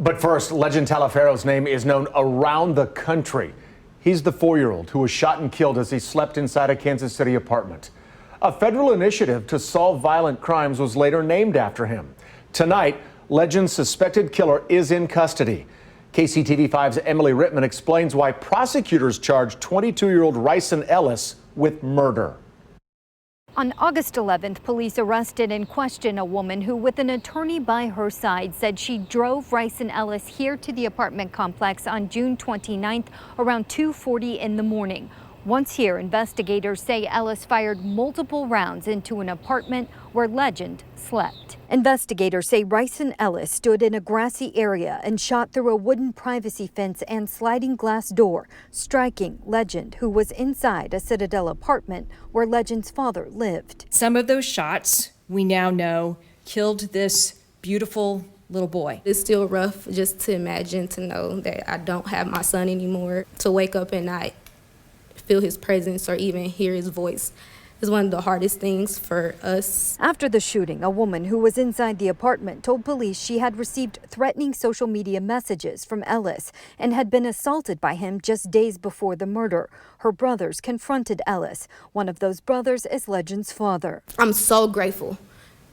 But first, LeGend Taliferro's name is known around the country. He's the 4-year-old who was shot and killed as he slept inside a Kansas City apartment. A federal initiative to solve violent crimes was later named after him. Tonight, LeGend's suspected killer is in custody. KCTV5's Emily Rittman explains why prosecutors charged 22-year-old Ryson Ellis with murder. On August 11th, police arrested and questioned a woman who, with an attorney by her side, said she drove Ryson Ellis here to the apartment complex on June 29th around 2:40 in the morning. Once here, investigators say Ellis fired multiple rounds into an apartment where LeGend slept. Investigators say Ryson Ellis stood in a grassy area and shot through a wooden privacy fence and sliding glass door, striking LeGend, who was inside a Citadel apartment where LeGend's father lived. Some of those shots, we now know, killed this beautiful little boy. It's still rough just to imagine, to know that I don't have my son anymore. To wake up at night, feel his presence, or even hear his voice is one of the hardest things for us. After the shooting, a woman who was inside the apartment told police she had received threatening social media messages from Ellis and had been assaulted by him just days before the murder. Her brothers confronted Ellis. One of those brothers is LeGend's father. I'm so grateful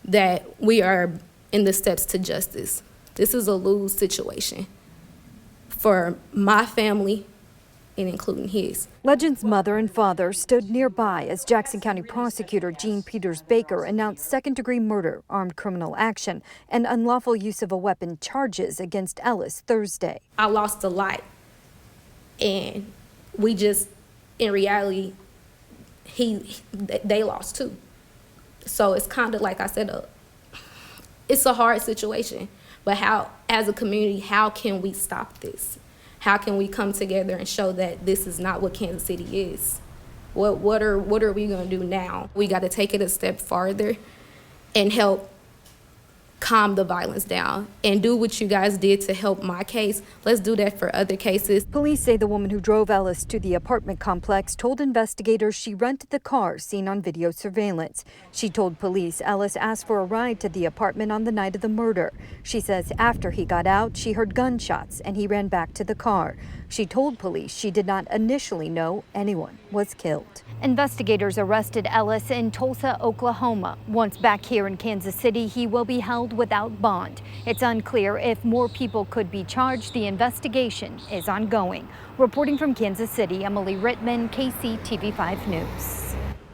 that we are in the steps to justice. This is a lose situation for my family, and including his. LeGend's mother and father stood nearby as Jackson County Prosecutor Jean Peters Baker announced second-degree murder, armed criminal action, and unlawful use of a weapon charges against Ellis Thursday. I lost a lot, and we just, in reality, they lost too. So it's kind of like I said, it's a hard situation. But how, as a community, how can we stop this? How can we come together and show that this is not what Kansas City is? What are we gonna do now? We gotta take it a step farther and help calm the violence down and do what you guys did to help my case. Let's do that for other cases. Police say the woman who drove Ellis to the apartment complex told investigators she rented the car seen on video surveillance. She told police Ellis asked for a ride to the apartment on the night of the murder. She says after he got out, she heard gunshots and he ran back to the car. She told police she did not initially know anyone was killed. Investigators arrested Ellis in Tulsa, Oklahoma. Once back here in Kansas City, he will be held without bond. It's unclear if more people could be charged. The investigation is ongoing. Reporting from Kansas City, Emily Rittman, KCTV5 News.